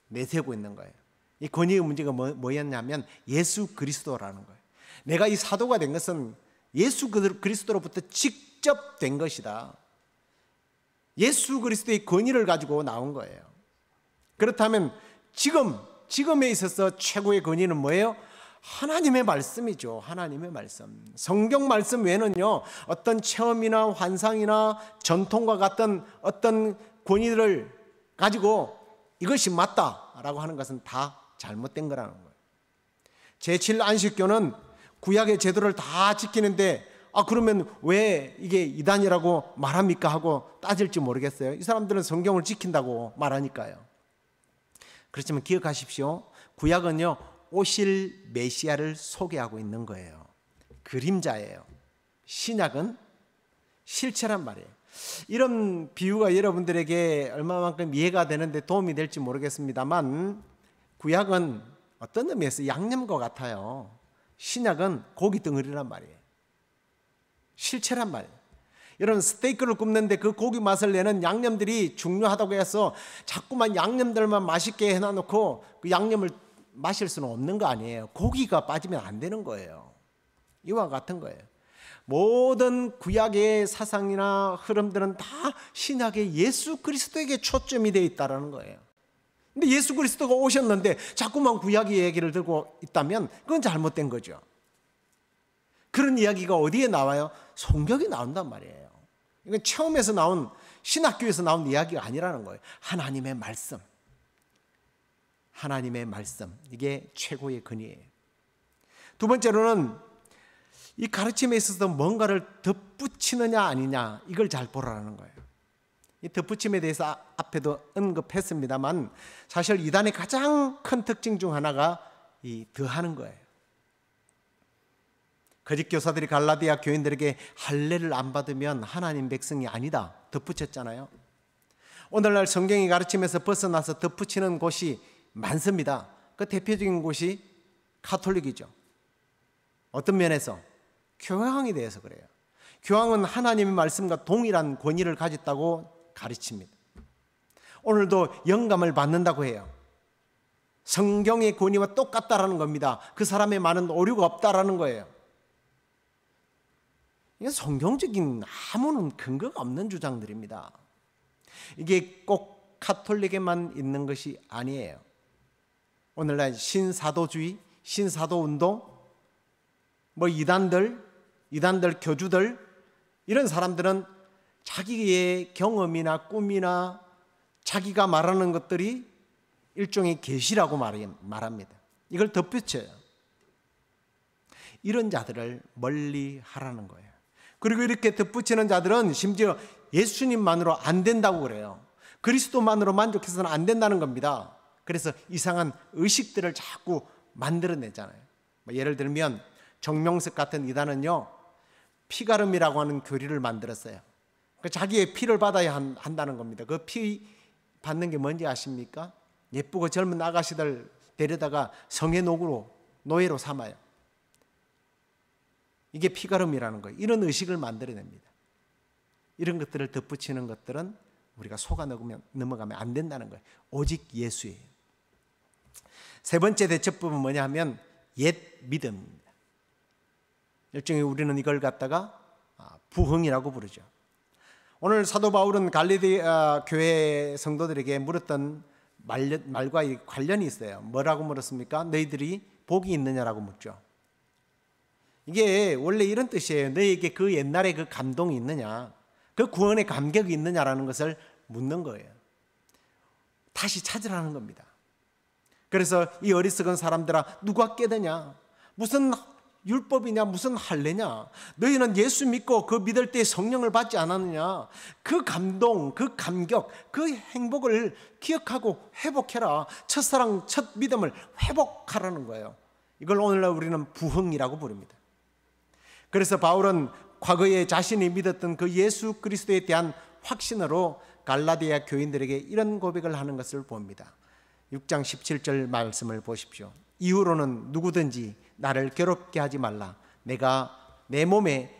B: 내세우고 있는 거예요. 이 권위의 문제가 뭐였냐면 예수 그리스도라는 거예요. 내가 이 사도가 된 것은 예수 그리스도로부터 직접 된 것이다. 예수 그리스도의 권위를 가지고 나온 거예요. 그렇다면 지금에 있어서 최고의 권위는 뭐예요? 하나님의 말씀이죠. 하나님의 말씀. 성경 말씀 외에는요, 어떤 체험이나 환상이나 전통과 같은 어떤 권위를 가지고 이것이 맞다라고 하는 것은 다 잘못된 거라는 거예요. 제7안식교는 구약의 제도를 다 지키는데 그러면 왜 이게 이단이라고 말합니까 하고 따질지 모르겠어요. 이 사람들은 성경을 지킨다고 말하니까요. 그렇지만 기억하십시오. 구약은요, 오실 메시아를 소개하고 있는 거예요. 그림자예요. 신약은 실체란 말이에요. 이런 비유가 여러분들에게 얼마만큼 이해가 되는데 도움이 될지 모르겠습니다만, 구약은 어떤 의미에서 양념과 같아요. 신약은 고기 덩어리란 말이에요. 실체란 말이에요. 여러분, 스테이크를 굽는데 그 고기 맛을 내는 양념들이 중요하다고 해서 자꾸만 양념들만 맛있게 해놔놓고 그 양념을 마실 수는 없는 거 아니에요. 고기가 빠지면 안 되는 거예요. 이와 같은 거예요. 모든 구약의 사상이나 흐름들은 다 신약의 예수 그리스도에게 초점이 되어 있다는 거예요. 근데 예수 그리스도가 오셨는데 자꾸만 구약의 얘기를 들고 있다면 그건 잘못된 거죠. 그런 이야기가 어디에 나와요? 성경에 나온단 말이에요. 이건 처음에서 나온, 신학교에서 나온 이야기가 아니라는 거예요. 하나님의 말씀. 하나님의 말씀. 이게 최고의 근이에요. 두 번째로는 이 가르침에 있어서 뭔가를 덧붙이느냐 아니냐, 이걸 잘 보라는 거예요. 이 덧붙임에 대해서 앞에도 언급했습니다만 사실 이단의 가장 큰 특징 중 하나가 이 더하는 거예요. 거짓 교사들이 갈라디아 교인들에게 할례를 안 받으면 하나님 백성이 아니다 덧붙였잖아요. 오늘날 성경이 가르침에서 벗어나서 덧붙이는 곳이 많습니다. 그 대표적인 곳이 가톨릭이죠. 어떤 면에서? 교황에 대해서 그래요. 교황은 하나님의 말씀과 동일한 권위를 가졌다고 가르칩니다. 오늘도 영감을 받는다고 해요. 성경의 권위와 똑같다라는 겁니다. 그 사람의 말은 오류가 없다라는 거예요. 이게 성경적인 아무런 근거가 없는 주장들입니다. 이게 꼭 가톨릭에만 있는 것이 아니에요. 오늘날 신사도주의, 신사도운동, 이단들, 교주들, 이런 사람들은 자기의 경험이나 꿈이나 자기가 말하는 것들이 일종의 계시라고 말합니다. 이걸 덧붙여요. 이런 자들을 멀리 하라는 거예요. 그리고 이렇게 덧붙이는 자들은 심지어 예수님만으로 안 된다고 그래요. 그리스도만으로 만족해서는 안 된다는 겁니다. 그래서 이상한 의식들을 자꾸 만들어내잖아요. 예를 들면 정명석 같은 이단은요, 피가름이라고 하는 교리를 만들었어요. 자기의 피를 받아야 한다는 겁니다. 그 피 받는 게 뭔지 아십니까? 예쁘고 젊은 아가씨들 데려다가 성의 노예로 삼아요. 이게 피가름이라는 거예요. 이런 의식을 만들어냅니다. 이런 것들을 덧붙이는 것들은 우리가 속아 넘어가면 안 된다는 거예요. 오직 예수예요. 세 번째 대처법은 뭐냐 하면 옛 믿음입니다. 일종의 우리는 이걸 갖다가 부흥이라고 부르죠. 오늘 사도 바울은 갈라디아 교회 성도들에게 물었던 말과 관련이 있어요. 뭐라고 물었습니까? 너희들이 복이 있느냐라고 묻죠. 이게 원래 이런 뜻이에요. 너희에게 그 옛날에 그 감동이 있느냐, 그 구원의 감격이 있느냐라는 것을 묻는 거예요. 다시 찾으라는 겁니다. 그래서 이 어리석은 사람들아, 누가 깨드냐? 무슨 율법이냐, 무슨 할례냐? 너희는 예수 믿고 그 믿을 때 성령을 받지 않았느냐? 그 감동, 그 감격, 그 행복을 기억하고 회복해라. 첫사랑, 첫 믿음을 회복하라는 거예요. 이걸 오늘날 우리는 부흥이라고 부릅니다. 그래서 바울은 과거에 자신이 믿었던 그 예수 그리스도에 대한 확신으로 갈라디아 교인들에게 이런 고백을 하는 것을 봅니다. 6장 17절 말씀을 보십시오. 이후로는 누구든지 나를 괴롭게 하지 말라. 내가 내 몸에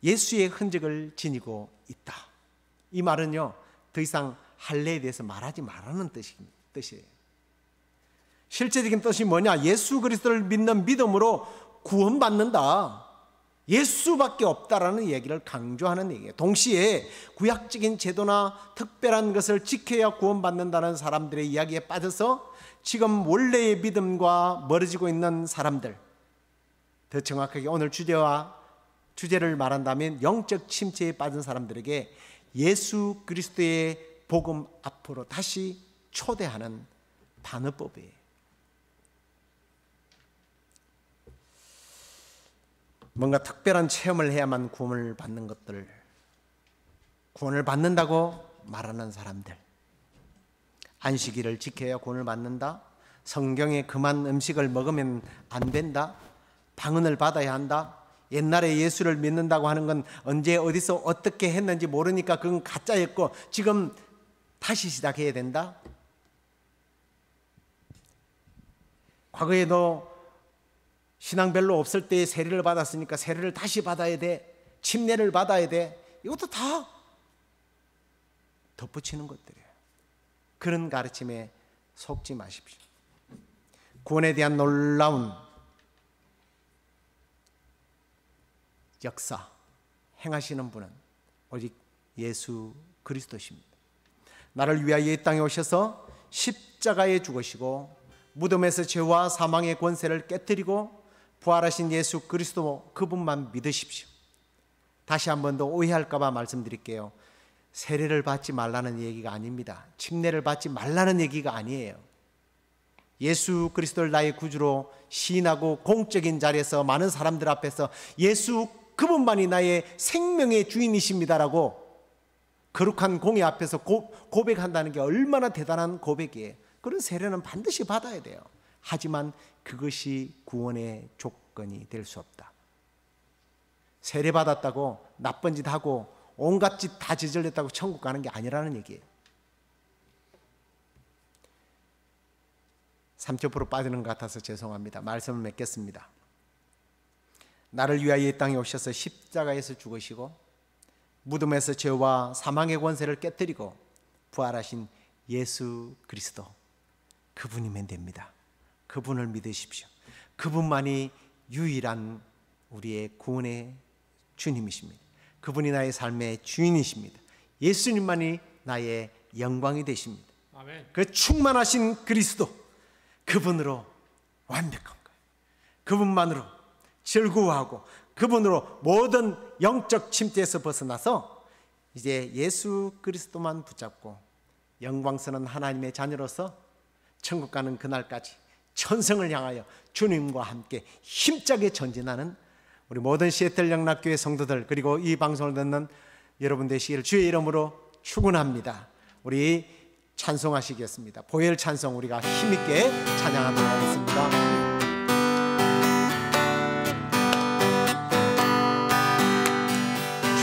B: 예수의 흔적을 지니고 있다. 이 말은요, 더 이상 할례에 대해서 말하지 말라는 뜻이에요. 실제적인 뜻이 뭐냐? 예수 그리스도를 믿는 믿음으로 구원받는다. 예수밖에 없다라는 얘기를 강조하는 얘기예요. 동시에 구약적인 제도나 특별한 것을 지켜야 구원받는다는 사람들의 이야기에 빠져서 지금 원래의 믿음과 멀어지고 있는 사람들, 더 정확하게 오늘 주제를 말한다면 영적 침체에 빠진 사람들에게 예수 그리스도의 복음 앞으로 다시 초대하는 반어법이에요. 뭔가 특별한 체험을 해야만 구원을 받는 것들, 구원을 받는다고 말하는 사람들, 안식일을 지켜야 구원을 받는다, 성경에 그만 음식을 먹으면 안 된다, 방언을 받아야 한다, 옛날에 예수를 믿는다고 하는 건 언제 어디서 어떻게 했는지 모르니까 그건 가짜였고 지금 다시 시작해야 된다. 과거에도 신앙 별로 없을 때 세례를 받았으니까 세례를 다시 받아야 돼, 침례를 받아야 돼, 이것도 다 덧붙이는 것들이에요. 그런 가르침에 속지 마십시오. 구원에 대한 놀라운 역사 행하시는 분은 오직 예수 그리스도십니다. 나를 위하여 이 땅에 오셔서 십자가에 죽으시고 무덤에서 죄와 사망의 권세를 깨뜨리고 부활하신 예수 그리스도, 그분만 믿으십시오. 다시 한 번 더 오해할까 봐 말씀드릴게요. 세례를 받지 말라는 얘기가 아닙니다. 침례를 받지 말라는 얘기가 아니에요. 예수 그리스도를 나의 구주로 시인하고 공적인 자리에서 많은 사람들 앞에서 예수 그분만이 나의 생명의 주인이십니다라고 거룩한 공의 앞에서 고백한다는 게 얼마나 대단한 고백이에요. 그런 세례는 반드시 받아야 돼요. 하지만 그것이 구원의 조건이 될 수 없다. 세례 받았다고 나쁜 짓 하고 온갖 짓 다 저질렀다고 천국 가는 게 아니라는 얘기예요. 3초프로 빠지는 것 같아서 죄송합니다. 말씀을 맺겠습니다. 나를 위하여 이 땅에 오셔서 십자가에서 죽으시고 무덤에서 죄와 사망의 권세를 깨뜨리고 부활하신 예수 그리스도, 그분이면 됩니다. 그분을 믿으십시오. 그분만이 유일한 우리의 구원의 주님이십니다. 그분이 나의 삶의 주인이십니다. 예수님만이 나의 영광이 되십니다.
A: 아멘.
B: 그 충만하신 그리스도, 그분으로 완벽한 거예요. 그분만으로 즐거워하고 그분으로 모든 영적 침체에서 벗어나서 이제 예수 그리스도만 붙잡고 영광스러운 하나님의 자녀로서 천국 가는 그날까지 천성을 향하여 주님과 함께 힘차게 전진하는 우리 모든 시애틀 영락교회 성도들, 그리고 이 방송을 듣는 여러분 되시기를 주의 이름으로 축원합니다. 우리 찬송하시겠습니다. 보혈 찬송 우리가 힘있게 찬양하도록 하겠습니다.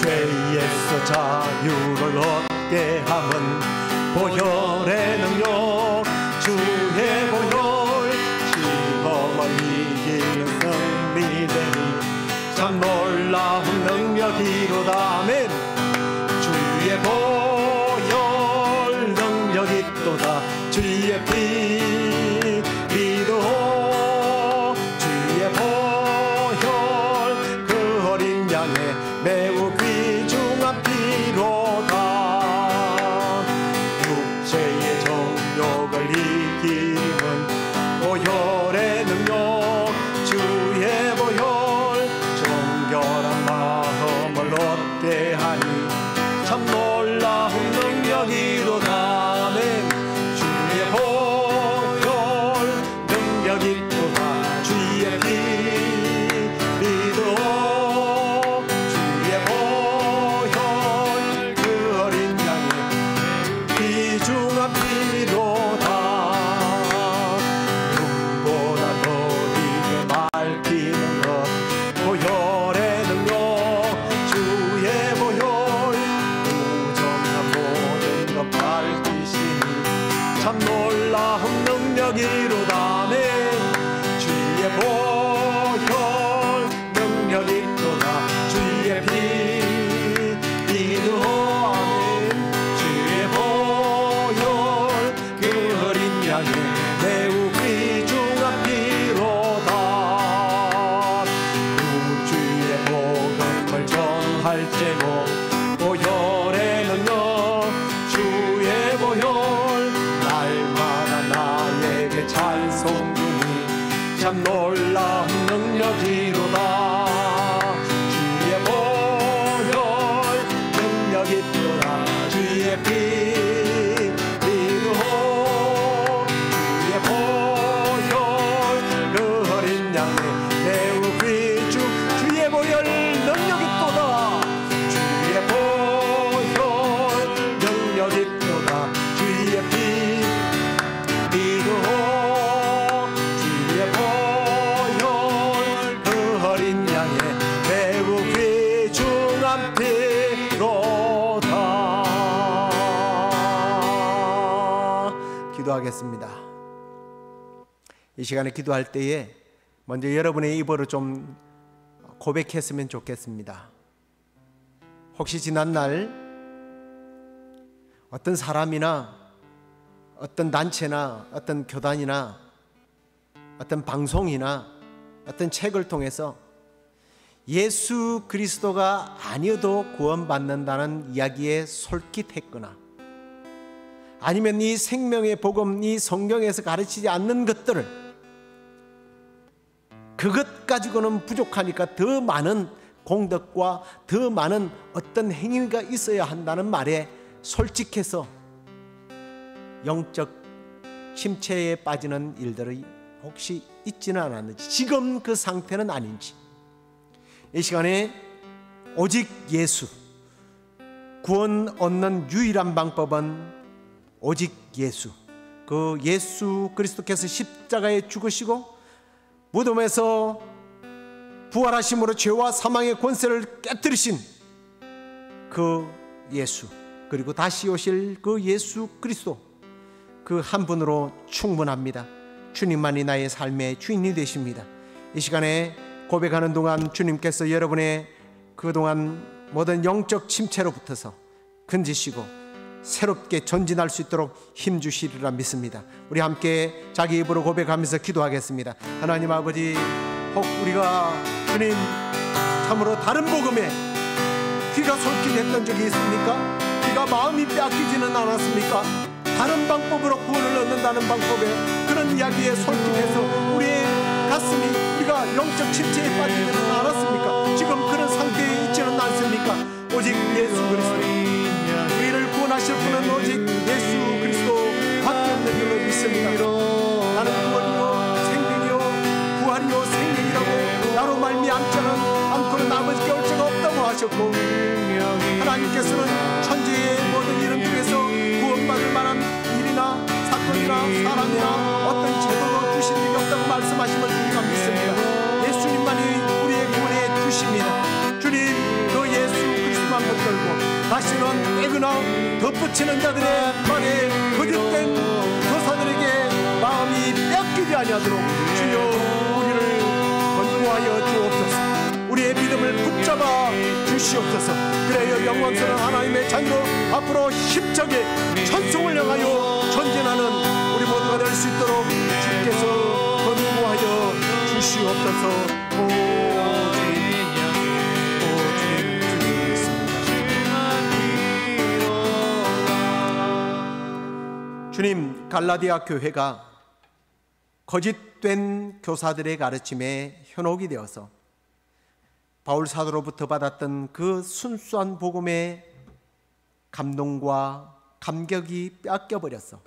B: 죄에서 자유를 얻게 함은 보혈의 능력, 주의 보혈, 시험을 이기는 승리되니 참 놀라운 능력이로다. 아멘. 주의 보혈 능력이 있도다. 주의 피 믿어 주의 보혈, 그 어린 양의 매우 귀중한 피로다. 육체의 정욕을 이기는 보혈의 능력, 주의 보혈, 정결한 마음을 얻게 하니 참 놀라운 능력이로다. 아멘. 주의 보혈 능력이 있도다. 주의 피 믿어 주의 보혈, 그 어린 양의 귀중한 피로다. 눈보다 더디게 밝히는 것 보혈의 능력, 주의 보혈, 부정한 모든 것 밝히시니 참 놀라운 능력이로다. 아멘. 주의 보혈 능력이 있도다. 주의 피 믿어. 아멘. 주의 보혈, 그 어린 양의 매우 귀중한 피로다. 구주의 복음을 전할제고 보혈의 능력, 주의 보혈, 날마다 나에게 찬송 중이 참 놀라운 능력이로다. 주의 보혈 능력이 있도다. 주의 피 기도하겠습니다. 이 시간에 기도할 때에 먼저 여러분의 입으로 좀 고백했으면 좋겠습니다. 혹시 지난날 어떤 사람이나 어떤 단체나 어떤 교단이나 어떤 방송이나 어떤 책을 통해서 예수 그리스도가 아니어도 구원받는다는 이야기에 솔깃했거나, 아니면 이 생명의 복음, 이 성경에서 가르치지 않는 것들을, 그것 가지고는 부족하니까 더 많은 공덕과 더 많은 어떤 행위가 있어야 한다는 말에 솔직해서 영적 침체에 빠지는 일들이 혹시 있지는 않았는지, 지금 그 상태는 아닌지, 이 시간에 오직 예수, 구원 얻는 유일한 방법은 오직 예수, 그 예수 그리스도께서 십자가에 죽으시고 무덤에서 부활하심으로 죄와 사망의 권세를 깨뜨리신 그 예수, 그리고 다시 오실 그 예수 그리스도, 그 한 분으로 충분합니다. 주님만이 나의 삶의 주인이 되십니다. 이 시간에 고백하는 동안 주님께서 여러분의 그동안 모든 영적 침체로부터서 건지시고 새롭게 전진할 수 있도록 힘주시리라 믿습니다. 우리 함께 자기 입으로 고백하면서 기도하겠습니다. 하나님 아버지, 혹 우리가 주님 참으로 다른 복음에 귀가 솔깃했던 적이 있습니까? 귀가 마음이 빼앗기지는 않았습니까? 다른 방법으로 구원을 얻는다는 방법에 그런 이야기에 솔깃해서 우리의 가슴이, 우리가 영적 침체에 빠지지는 않았습니까? 지금 그런 상태에 있지는 않습니까? 오직 예수 그리스도, 우리를 구원하실 분은 오직 예수 그리스도 밖에 없는 줄로 믿습니다. 나는 구원이요 생명이요 부활이요 생명이라고 나로 말미암지 않고는 아버지께 올 자가 없다고 하셨고, 하나님께서는 천지의 모든 이름 중에서 구원받을 만한 일이나 사건이나 사람이나 어떤 제도도 주신 적이 없다고 말씀하심을 우리가 믿습니다. 예수님만이 우리의 구원의 주십니다. 주님, 그 예수 그리스도만 붙들고 다시는 빼거나 덧붙이는 자들의 말에 거짓된 교사들에게 마음이 빼앗기지 아니하도록 주여 우리를 권고하여 주옵소서. 우리의 믿음을 붙잡아 주시옵소서. 그래야 영광스러운 하나님의 자녀로 앞으로 힘차게 천성을 향하여 전진하는 우리 모두가 될 수 있도록 주께서 권고하여 주시옵소서. 오 주님 있습니다. 주님, 갈라디아 교회가 거짓된 교사들의 가르침에 현혹이 되어서 바울 사도로부터 받았던 그 순수한 복음의 감동과 감격이 빼앗겨 버렸어.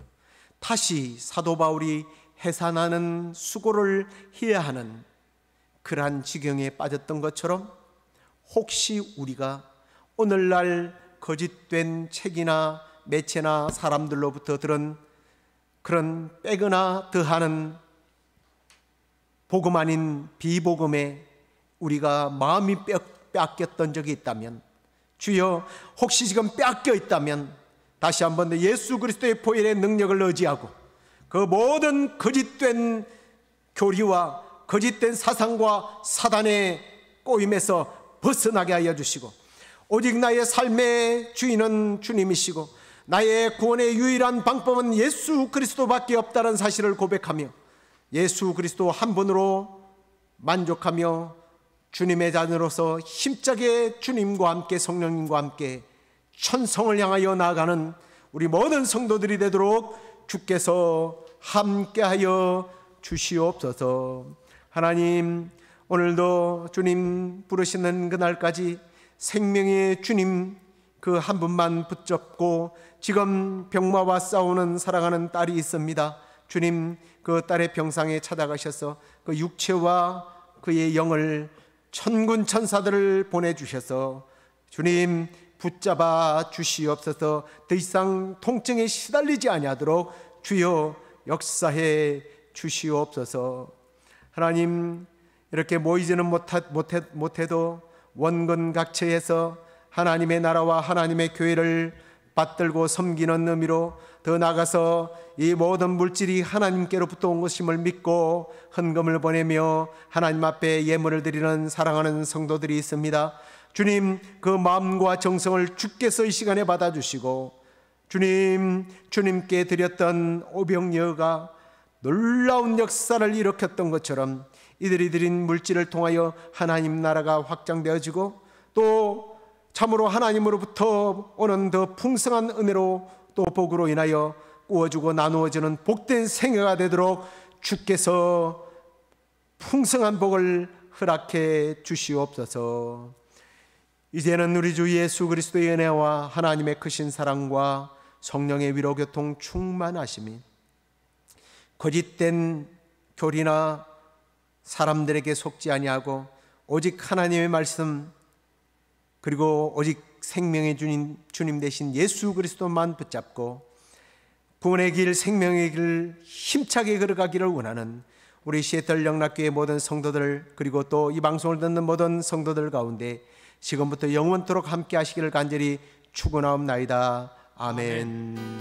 B: 다시 사도 바울이 해산하는 수고를 해야 하는 그러한 지경에 빠졌던 것처럼, 혹시 우리가 오늘날 거짓된 책이나 매체나 사람들로부터 들은 그런 빼거나 더하는 복음 아닌 비복음에 우리가 마음이 빼앗겼던 적이 있다면, 주여 혹시 지금 빼앗겨 있다면 다시 한번 더 예수 그리스도의 보혈의 능력을 의지하고 그 모든 거짓된 교리와 거짓된 사상과 사단의 꼬임에서 벗어나게 하여 주시고, 오직 나의 삶의 주인은 주님이시고 나의 구원의 유일한 방법은 예수 그리스도밖에 없다는 사실을 고백하며 예수 그리스도 한 분으로 만족하며 주님의 자녀로서 힘차게 주님과 함께 성령님과 함께 천성을 향하여 나아가는 우리 모든 성도들이 되도록 주께서 함께하여 주시옵소서. 하나님, 오늘도 주님 부르시는 그날까지 생명의 주님 그 한 분만 붙잡고 지금 병마와 싸우는 살아가는 딸이 있습니다. 주님, 그 딸의 병상에 찾아가셔서 그 육체와 그의 영을 천군 천사들을 보내주셔서 주님 붙잡아 주시옵소서. 더 이상 통증에 시달리지 아니하도록 주여 역사해 주시옵소서. 하나님, 이렇게 모이지는 못해도 원근각처에서 하나님의 나라와 하나님의 교회를 받들고 섬기는 의미로 더 나아가서 이 모든 물질이 하나님께로부터 온 것임을 믿고 헌금을 보내며 하나님 앞에 예물을 드리는 사랑하는 성도들이 있습니다. 주님, 그 마음과 정성을 주께서 이 시간에 받아주시고, 주님께 드렸던 오병여가 놀라운 역사를 일으켰던 것처럼 이들이 드린 물질을 통하여 하나님 나라가 확장되어지고, 또 참으로 하나님으로부터 오는 더 풍성한 은혜로 또 복으로 인하여 꾸어주고 나누어지는 복된 생애가 되도록 주께서 풍성한 복을 허락해 주시옵소서. 이제는 우리 주 예수 그리스도의 은혜와 하나님의 크신 사랑과 성령의 위로 교통 충만하심이 거짓된 교리나 사람들에게 속지 아니하고 오직 하나님의 말씀, 그리고 오직 생명의 주님 되신 예수 그리스도만 붙잡고 구원의 길, 생명의 길 힘차게 걸어가기를 원하는 우리 시애틀 영락교회 모든 성도들, 그리고 또 이 방송을 듣는 모든 성도들 가운데 지금부터 영원토록 함께 하시기를 간절히 축원하옵나이다. 아멘.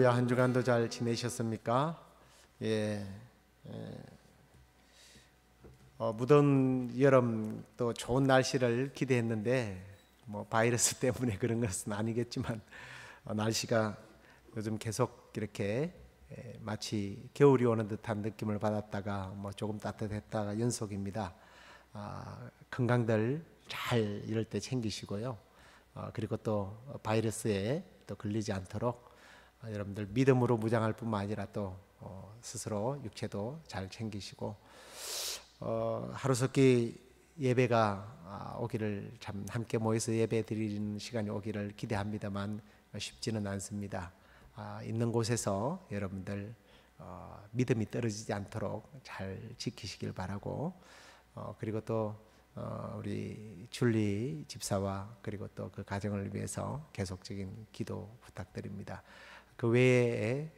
B: 한 주간도 잘 지내셨습니까? 무더운 여름 또 좋은 날씨를 기대했는데 바이러스 때문에 그런 것은 아니겠지만 날씨가 요즘 계속 이렇게 마치 겨울이 오는 듯한 느낌을 받았다가 조금 따뜻했다가 연속입니다. 건강들 잘 이럴 때 챙기시고요. 그리고 또 바이러스에 또 걸리지 않도록 여러분들 믿음으로 무장할 뿐만 아니라 또 스스로 육체도 잘 챙기시고, 하루속히 예배가 오기를, 참 함께 모여서 예배 드리는 시간이 오기를 기대합니다만 쉽지는 않습니다. 있는 곳에서 여러분들 믿음이 떨어지지 않도록 잘 지키시길 바라고, 그리고 또 우리 줄리 집사와 그리고 또 그 가정을 위해서 계속적인 기도 부탁드립니다. 그 외에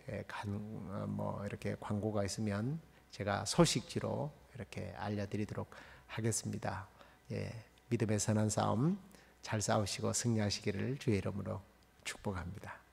B: 이렇게 광고가 있으면 제가 소식지로 이렇게 알려드리도록 하겠습니다. 믿음의 선한 싸움 잘 싸우시고 승리하시기를 주의 이름으로 축복합니다.